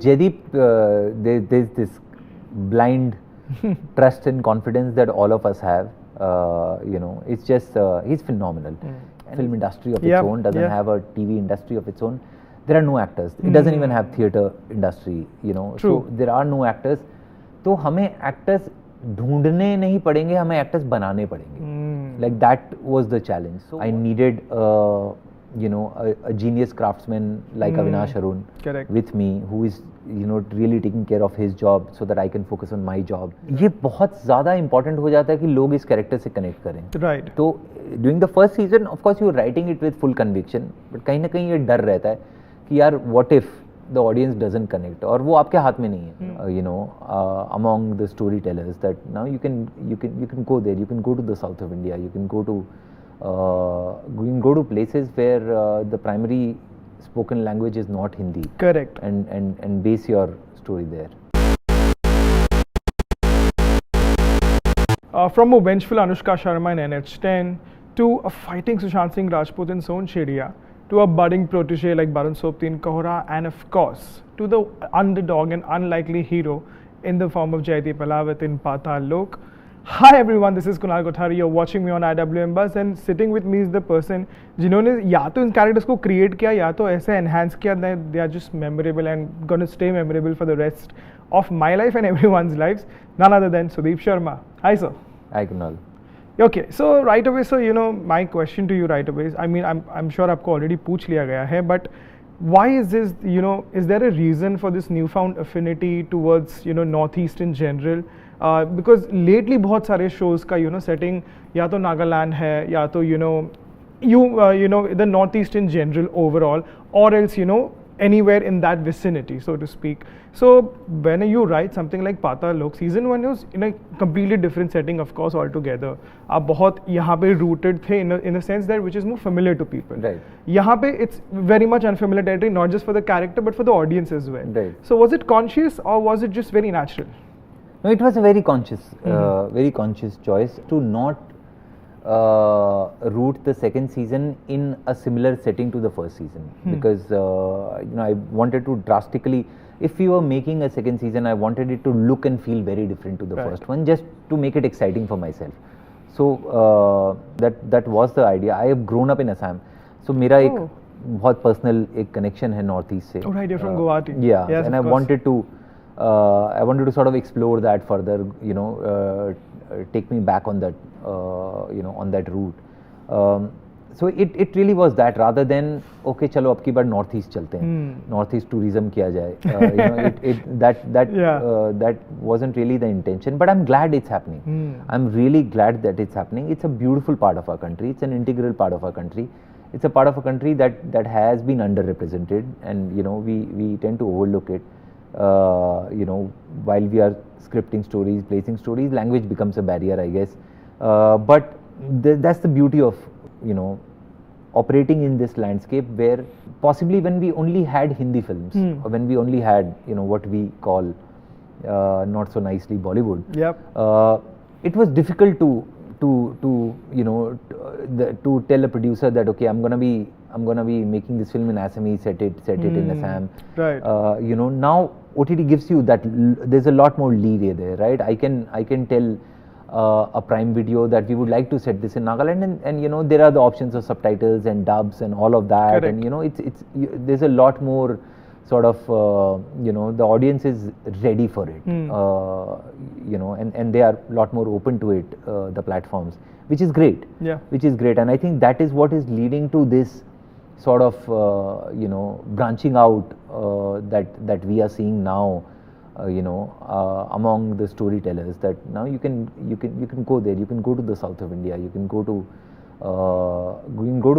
Jaideep, there's this blind trust and confidence that all of us have. It's just, he's phenomenal. Film industry of its own, doesn't have a TV industry of its own. There are no actors. It doesn't even have theatre industry, True. So there are no actors. तो हमें actors ढूंढने नहीं पड़ेंगे, हमें actors बनाने पड़ेंगे. Like that was the challenge. So I needed a genius craftsman like Avinash Arun with me, who is really taking care of his job so that I can focus on my job. ये बहुत ज़्यादा important हो जाता है कि लोग इस character से connect करें. Right. तो during the first season, of course, you are writing it with full conviction, but कहीं ना कहीं ये डर रहता है कि यार what if the audience doesn't connect, और वो आपके हाथ में नहीं है. Among the storytellers, that now you can go there, you can go to the south of India, you can go to places where the primary spoken language is not Hindi. Correct. And base your story there. From a vengeful Anushka Sharma in NH10 to a fighting Sushant Singh Rajput in Son Shedia, to a budding protege like Barun Sobti in Kohrra, and of course to the underdog and unlikely hero in the form of Jaideep Ahlawat in Paatal Lok. Hi everyone, this is Kunal Kothari. You're watching me on IWMBuzz, and sitting with me is the person जिन्होंने या तो इन characters को create किया या तो ऐसे enhance किया that they are just memorable and gonna stay memorable for the rest of my life and everyone's lives. None other than Sudip Sharma. Hi sir. Hi Kunal. Okay, so right away, so my question to you right away is, I mean, I'm sure आपको already पूछ लिया गया है, but why is this, is there a reason for this newfound affinity towards Northeast in general? Because lately बहुत सारे shows का setting या तो Nagaland है या तो the Northeast in general overall, or else anywhere in that vicinity, so to speak. So when you write something like Paatal Lok, season 1 was in a completely different setting, of course, altogether. आप बहुत यहाँ पे rooted थे in a sense that which is more familiar to people. Right. यहाँ पे it's very much unfamiliar territory, not just for the character but for the audience as well. Right. So was it conscious or was it just very natural? No, it was a very conscious choice to not root the second season in a similar setting to the first season, because I wanted to drastically, if we were making a second season, I wanted it to look and feel very different to the first one, just to make it exciting for myself. So that was the idea. I have grown up in Assam, so मेरा एक बहुत personal एक connection है Northeast से. Oh right, you're from Guwahati. Yeah, yes, and I wanted to sort of explore that further, take me back on that, on that route. So it really was that, rather than okay चलो अब की बार Northeast चलते हैं, Northeast tourism किया जाए. That wasn't really the intention, but I'm glad it's happening. I'm really glad that it's happening. It's a beautiful part of our country. It's an integral part of our country. It's a part of a country that has been underrepresented, and we tend to overlook it. While we are scripting stories, placing stories, language becomes a barrier, I guess. But that's the beauty of operating in this landscape, where possibly when we only had Hindi films, or when we only had what we call not so nicely Bollywood. Yep. It was difficult to tell a producer that okay, I'm gonna be making this film in Assamese, set it in Assam. Right. Now OTT gives you that, there's a lot more leeway there, right? I can tell a Prime Video that we would like to set this in Nagaland, and there are the options of subtitles and dubs and all of that. Correct. And there's a lot more sort of the audience is ready for it, and they are a lot more open to it, the platforms, which is great. Yeah. Which is great, and I think that is what is leading to this sort of branching out that we are seeing now, among the storytellers, that now you can go there, you can go to the south of India, you can go to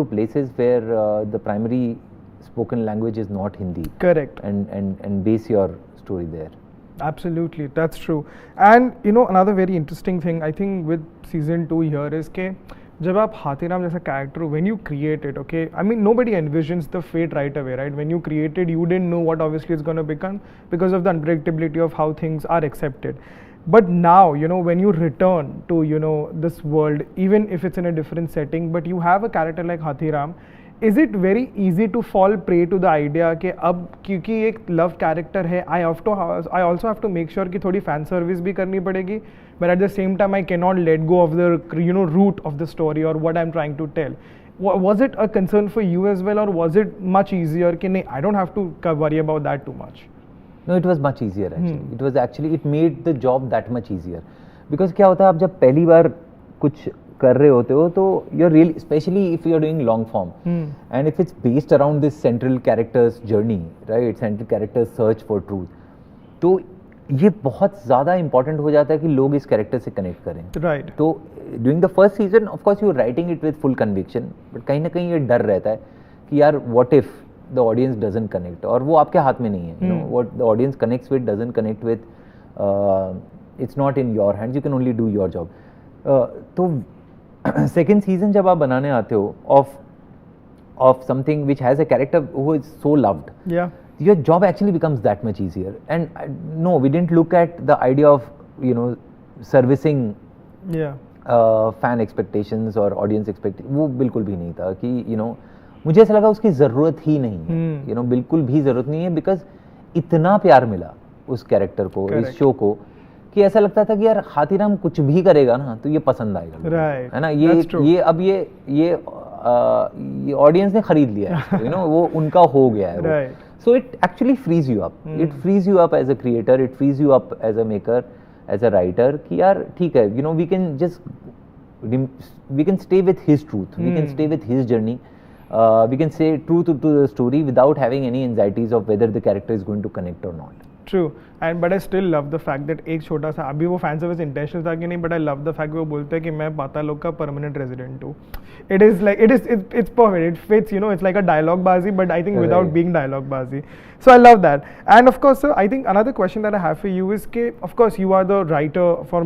places where the primary spoken language is not Hindi. Correct. And base your story there. Absolutely, that's true. And another very interesting thing I think with season 2 here is that जब आप हाथीराम जैसा character, when you create it, okay, I mean nobody envisions the fate right away, right? When you created, you didn't know what obviously it's going to become because of the unpredictability of how things are accepted. But now, when you return to this world, even if it's in a different setting, but you have a character like Hathiram, is it very easy to fall prey to the idea कि अब क्योंकि एक love character है, I also have to make sure कि थोड़ी fan service भी करनी पड़ेगी, but at the same time I cannot let go of the root of the story or what I'm trying to tell. Was it a concern for you as well, or was it much easier कि नहीं, I don't have to worry about that too much? No, it was much easier actually. It made the job that much easier. Because क्या होता है, आप जब पहली बार कुछ कर रहे होते हो तो you're really, especially if you're doing long form and if it's based around this central character's journey, right, central character's search for truth, तो ये बहुत ज़्यादा important हो जाता है कि लोग इस character से connect करें. Right. तो during the first season, of course you're writing it with full conviction, but कहीं ना कहीं ये डर रहता है कि यार what if the audience doesn't connect, और वो आपके हाथ में नहीं है. You know, what the audience connects with doesn't connect with, it's not in your hands, you can only do your job. तो second season जब आप बनाने आते हो of something which has a character who is so loved, your job actually becomes that much easier. And no, we didn't look at the idea of, you know, servicing fan expectations or audience expectations. वो बिल्कुल भी नहीं था कि, you know, मुझे ऐसा लगा उसकी ज़रूरत ही नहीं है, you know, बिल्कुल भी ज़रूरत नहीं है, because इतना प्यार मिला उस कैरेक्टर को, इस शो को, कि ऐसा लगता था कि यार हाथीराम कुछ भी करेगा ना तो ये पसंद आएगा, है ना. ये अब ये ऑडियंस ने खरीद लिया है, यू नो, वो उनका हो गया है. So it actually freeze you up, it freeze you up as a creator, it freeze you up as a maker, as a writer, कि यार ठीक है, you know, we can stay with his truth, we can stay with his journey, we can say true to the story without having any anxieties of whether the character is going to connect or not. True, and but I still love the fact that एक छोटा सा, अभी वो fan service intentional था कि नहीं, but I love the fact कि वो बोलते हैं कि मैं पाताल लोक का परमानेंट रेजिडेंट हूँ. It is like it's perfect. It fits, you know. It's like a dialogue bazi, but I think without being dialogue bazi. So I love that. And of course, sir, I think another question that I have for you is, of course, you are the writer for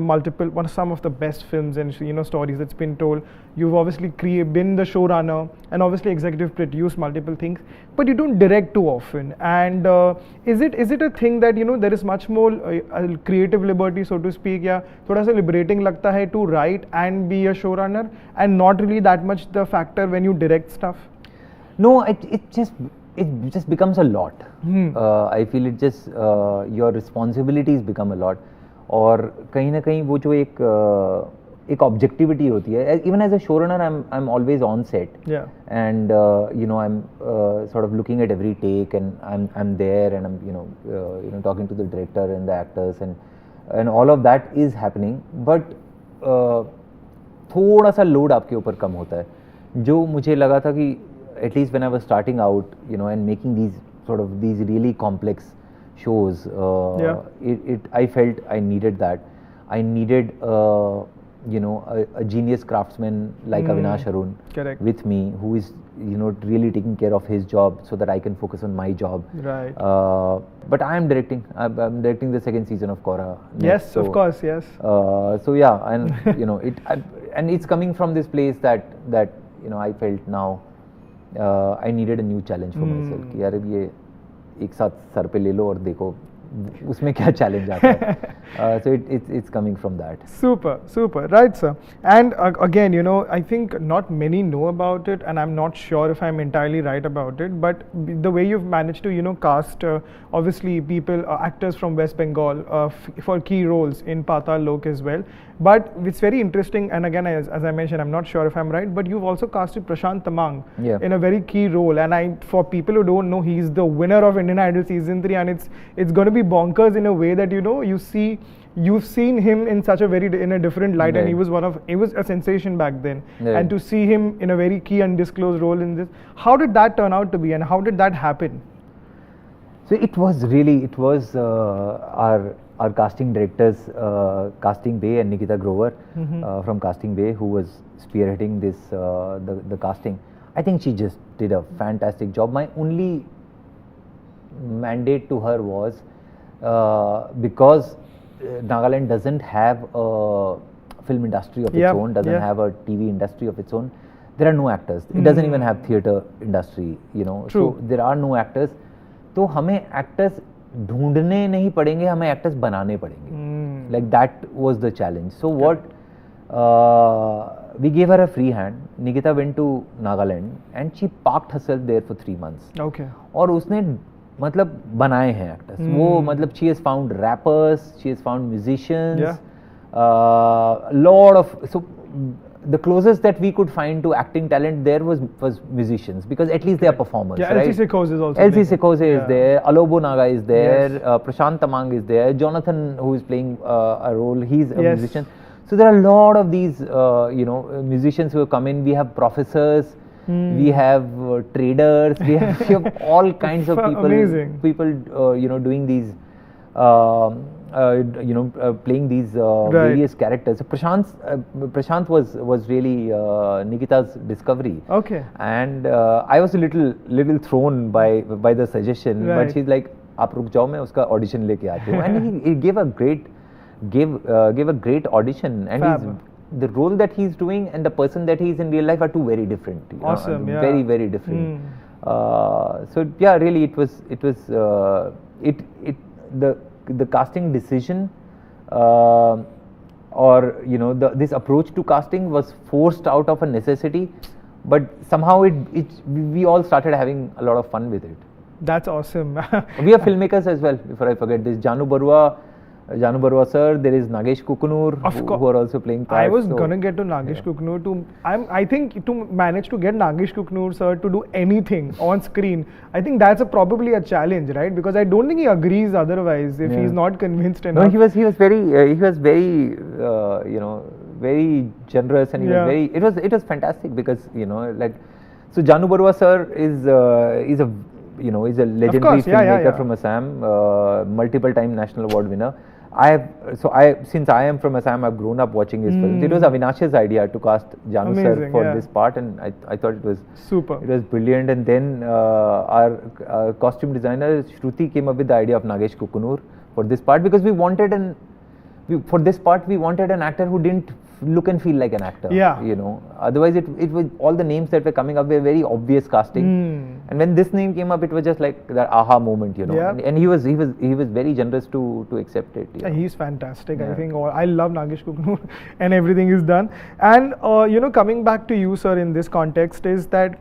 some of the best films and, you know, stories that's been told. You've obviously been the showrunner and obviously executive produced multiple things, but you don't direct too often. And is it a thing that, you know, there is much more creative liberty, so to speak, या थोड़ा सा liberating लगता है to write and be a showrunner, and not really that much the factor when you direct stuff? No, it just becomes a lot. I feel it just your responsibilities become a lot, और कहीं ना कहीं वो जो एक objectivity होती है. Even as a showrunner, I'm always on set, and you know, I'm sort of looking at every take, and I'm there, and I'm you know talking to the director and the actors, and all of that is happening, but थोड़ा सा load आपके ऊपर कम होता है, जो मुझे लगा था कि at least when I was starting out, you know, and making these really complex shows, I felt I needed that. I needed you know, a genius craftsman like Avinash Arun with me, who is, you know, really taking care of his job so that I can focus on my job. Right. But I am directing. I'm directing the second season of Kohrra. Yes, so, of course, yes. So yeah, and you know, and it's coming from this place that you know, I felt now I needed a new challenge for myself. कि यार ये एक साथ sir पे ले लो और देखो उसमें क्या challenge आता है. So it's coming from that. Super, right, sir. And again, you know, I think not many know about it, and I'm not sure if I'm entirely right about it, but the way you've managed to, you know, cast obviously people, actors from West Bengal for key roles in Paatal Lok as well. But it's very interesting, and again, as I mentioned, I'm not sure if I'm right, but you've also casted Prashant Tamang in a very key role. And for people who don't know, he's the winner of Indian Idol Season 3, and it's going to be bonkers in a way that, you know, you've seen him in such in a different light, and he was a sensation back then. And to see him in a very key undisclosed role in this, how did that turn out to be, and how did that happen? So it was our casting directors, Casting Bay, and Nikita Grover from Casting Bay, who was spearheading this the casting. I think she just did a fantastic job. My only mandate to her was because Nagaland doesn't have a film industry of its own, doesn't have a TV industry of its own. There are no actors. It doesn't even have theatre industry, you know. True. So there are no actors. तो हमें actors ढूंढने नहीं पड़ेंगे, हमें actors बनाने पड़ेंगे. Like that was the challenge. So what we gave her a free hand. Nikita went to Nagaland and she parked herself there for 3 months. Okay. और उसने मतलब बनाए हैं actors. वो मतलब she has found rappers, she has found musicians. Yeah. Lot of the closest that we could find to acting talent there was musicians, because at least they are performers. Yeah, right? LC Sekhose is also LC there. Sekhose is there, Alobo Naga is there, Yes. Prashant Tamang is there, Jonathan, who is playing a role, he's a Yes. musician. So there are a lot of these musicians who have come in. We have professors, we have traders, we have all kinds of people. Amazing. People doing these playing these Right. various characters. So Prashant was really Nikita's discovery. Okay. And I was a little thrown by the suggestion, Right. but she's like, "आप रुक जाओ, मैं उसका audition लेके आती हूँ." And he gave a great audition, and Fab. the role that he's doing and the person that he is in real life are two very different. Awesome, yeah. Very, very different. So yeah, really, it was the casting decision, or this approach to casting was forced out of a necessity, but somehow we all started having a lot of fun with it. That's awesome. We are filmmakers as well. Before I forget, there's Janu Barua sir, there is Nagesh Kukunur, who are also playing parts. I was gonna get to Nagesh Kukunur I think to manage to get Nagesh Kukunur sir to do anything on screen, I think that's probably a challenge, right? Because I don't think he agrees otherwise if he's not convinced enough. No, he was very very generous, and he was very. It was fantastic because so Janu Barua sir is a legendary filmmaker from Assam, multiple time national award winner. Since I am from Assam, I've grown up watching his films. It was Avinash's idea to cast Janu sir for this part, and I thought it was super. It was brilliant. And then our costume designer Shruti came up with the idea of Nagesh Kukunur for this part, because we wanted an actor who didn't look and feel like an actor. Yeah. Otherwise it was, all the names that were coming up were very obvious casting. And when this name came up, it was just like that aha moment, Yeah. And he was very generous to accept it. He's fantastic. I think I love Nagesh Kukunur and everything is done. And coming back to you, sir, in this context is that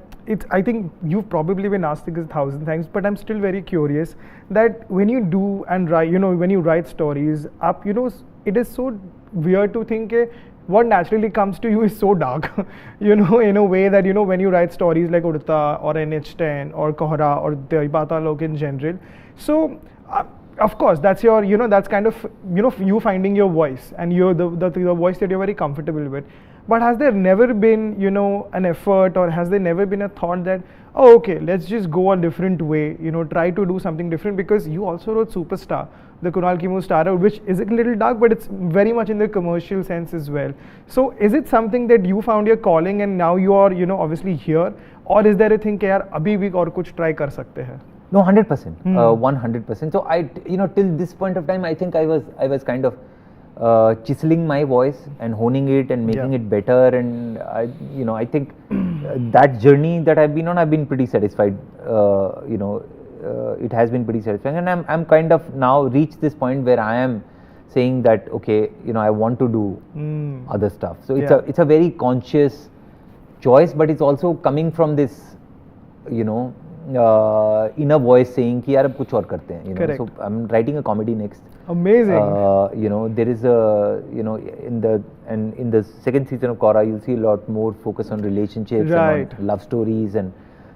I think you've probably been asked this 1,000 times, but I'm still very curious that when you do and write, when you write stories up, it is so weird to think what naturally comes to you is so dark, in a way that, when you write stories like Udta or NH10 or Kohrra or the Paatal Lok in general. So, of course, that's your, that's kind of, you finding your voice and the voice that you're very comfortable with. But has there never been, an effort, or has there never been a thought that, oh, okay, let's just go a different way, try to do something different? Because you also wrote Superstar, the Kunal Kimu star, which is a little dark, but it's very much in the commercial sense as well. So is it something that you found your calling and now you are, obviously here? Or is there a thing that, abhi bhi aur kuch try kar sakte hai? No, 100%, 100%. So I, till this point of time, I think I was kind of chiseling my voice and honing it and making it better, and I think that journey that I've been on, I've been pretty satisfied. It has been pretty satisfying, and I'm kind of now reached this point where I am saying that, okay, I want to do other stuff. So it's a very conscious choice, but it's also coming from this inner voice saying कि यार अब कुछ और करते हैं. Correct. So I'm writing a comedy next. Amazing. There is a in the second season of Kohrra, you'll see a lot more focus on relationships and on love stories, and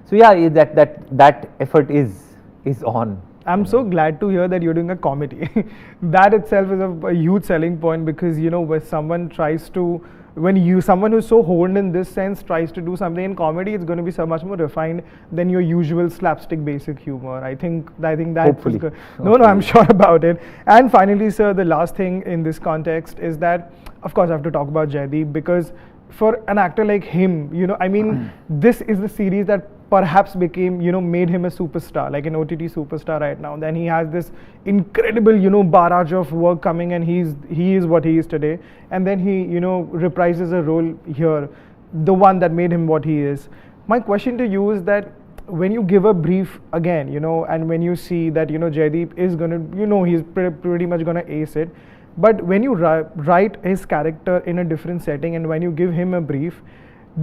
so that effort is on. I'm so glad to hear that you're doing a comedy. That itself is a huge selling point, because when someone tries to, someone who's so honed in this sense tries to do something in comedy, it's going to be so much more refined than your usual slapstick basic humor. I think that Hopefully. is good. No, I'm sure about it. And finally, sir, the last thing in this context is that, of course, I have to talk about Jaideep, because for an actor like him, this is the series that perhaps became, made him a superstar, like an OTT superstar right now. Then he has this incredible, barrage of work coming, and he is what he is today. And then he, reprises a role here, the one that made him what he is. My question to you is that when you give a brief again, and when you see that, Jaideep is gonna, he's pretty much gonna ace it, but when you write his character in a different setting and when you give him a brief,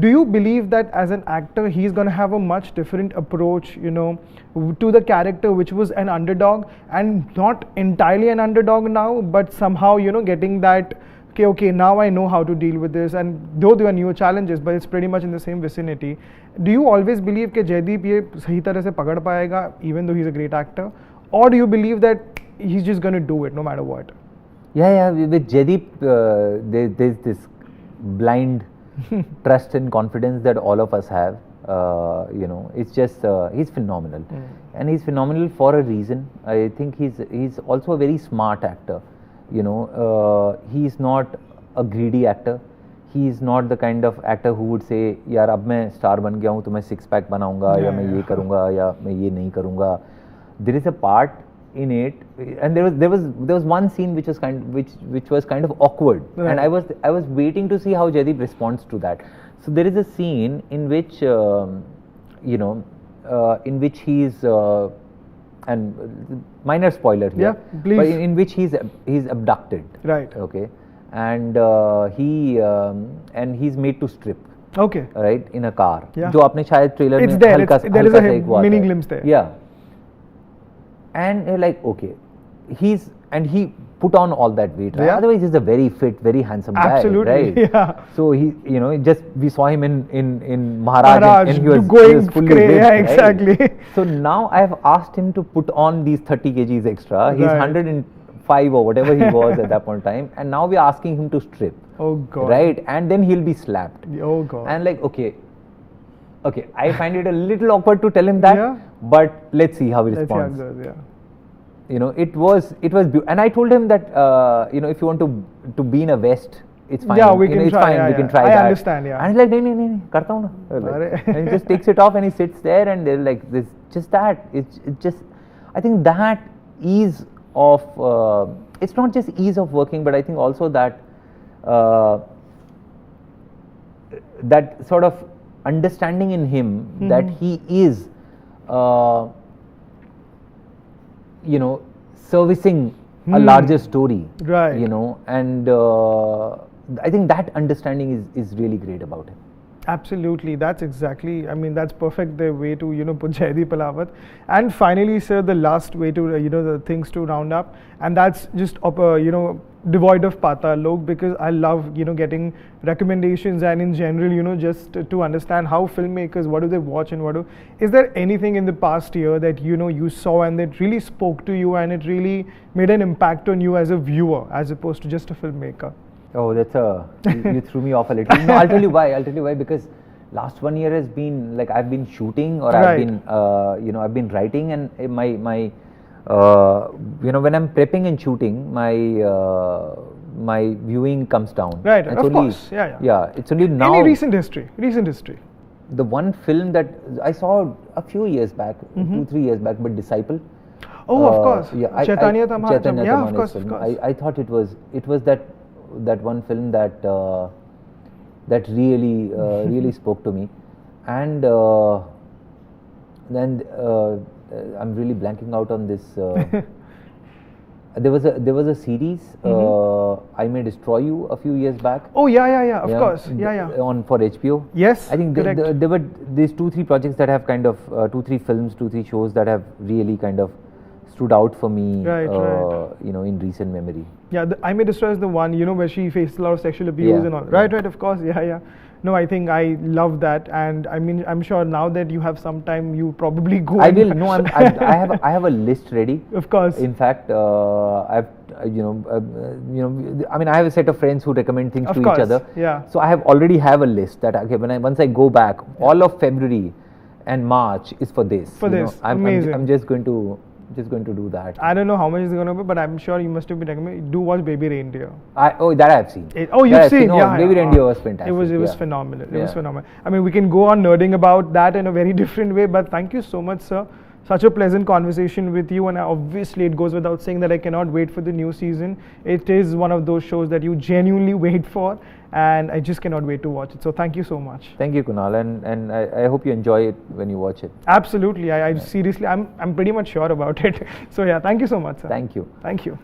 do you believe that as an actor he's going to have a much different approach, you know, to the character which was an underdog and not entirely an underdog now, but somehow, you know, getting that okay, now I know how to deal with this, and though there are newer challenges, but it's pretty much in the same vicinity. Do you always believe that Jaideep ये सही तरह से पकड़ पाएगा, even though he's a great actor, or do you believe that he's just going to do it no matter what? Yeah. With Jaideep, there's this blind trust and confidence that all of us have. You know, it's just he's phenomenal, and he's phenomenal for a reason. I think he's also a very smart actor. You know, he's not a greedy actor. He's not the kind of actor who would say, यार अब मैं star बन गया हूँ तो मैं six pack बनाऊँगा या मैं ये करूँगा या मैं ये नहीं करूँगा. There is a part in it, and there was one scene which was kind of awkward, and I was waiting to see how Jaideep responds to that. So there is a scene in which you know, in which he's and minor spoiler here, please. But in which he's abducted, right? Okay, and he's made to strip, okay, right, in a car. Yeah. जो आपने शायद trailer it's में there. There is a mini glimpse there. Yeah. And you're like, okay, he put on all that weight, right? Yeah. Otherwise he's a very fit, very handsome guy, absolutely, right? Yeah. So he, you know, we saw him in Maharaj and he was fully ripped, yeah, right? exactly. So now I have asked him to put on these 30 kgs extra. He's Right. 105 or whatever he was at that point in time, and now we're asking him to strip. Oh God. Right? And then he'll be slapped. Oh God. And like, okay, I find it a little awkward to tell him that, Yeah. but let's see how he responds. Let's see how it goes, yeah. You know, it was and I told him that you know, if you want to be in a vest, it's fine. Yeah, we you can know, it's try. fine. Yeah, we can yeah. try I that. understand. Yeah. And he's like, no, karta hu na. Like, and he just takes it off and he sits there, and they're like, this just that. It's just, I think that ease of it's not just ease of working, but I think also that that sort of understanding in him that he is. You know, servicing a larger story, right? You know, and I think that understanding is really great about him. Absolutely, that's exactly. I mean, that's perfect. The way to, you know, put Jaideep Ahlawat. And finally, sir, the last way to, you know, the things to round up, and that's just you know, devoid of Paatal Lok, because I love, you know, getting recommendations and in general, you know, just to understand how filmmakers, what do they watch and is there anything in the past year that, you know, you saw and that really spoke to you and it really made an impact on you as a viewer as opposed to just a filmmaker? Oh, that's you threw me off a little. No, I'll tell you why. Because last 1 year has been like I've been shooting or I've been you know, I've been writing, and my you know, when I'm prepping and shooting, my viewing comes down. Right, of course. Yeah. Yeah, it's only now. Any recent history. The one film that I saw a few years back, 2-3 years back, but Disciple. Oh, of course. Yeah, Chaitanya Tamhane. Yeah, of course. I thought it was that one film that that really really spoke to me, and then I'm really blanking out on this. There was a series, I May Destroy You, a few years back. Oh yeah, of course. Yeah. On for HBO. Yes, I think there were these 2-3 projects that have kind of 2-3 films, 2-3 shows that have really kind of stood out for me, right. You know, in recent memory. Yeah, I May Destroy is the one, you know, where she faced a lot of sexual abuse and all. Right, of course. Yeah. No, I think I love that, and I mean, I'm sure now that you have some time, you probably go. I will. No, I have a list ready. Of course. In fact, I've you know, I mean, I have a set of friends who recommend things to each other. Yeah. So I already have a list that once I go back, all of February and March is for this. Amazing. I'm just going to do that. I don't know how much it's going to be, but I'm sure you must have been recommended. Do watch Baby Reindeer. That I've seen. You've seen? Yeah, Baby Reindeer was fantastic. It was phenomenal. It was phenomenal. I mean, we can go on nerding about that in a very different way, but thank you so much, sir. Such a pleasant conversation with you, and obviously it goes without saying that I cannot wait for the new season. It is one of those shows that you genuinely wait for, and I just cannot wait to watch it. So thank you so much. Thank you, Kunal, and I hope you enjoy it when you watch it. Absolutely. I seriously, I'm pretty much sure about it. So yeah, thank you so much, sir. Thank you. Thank you.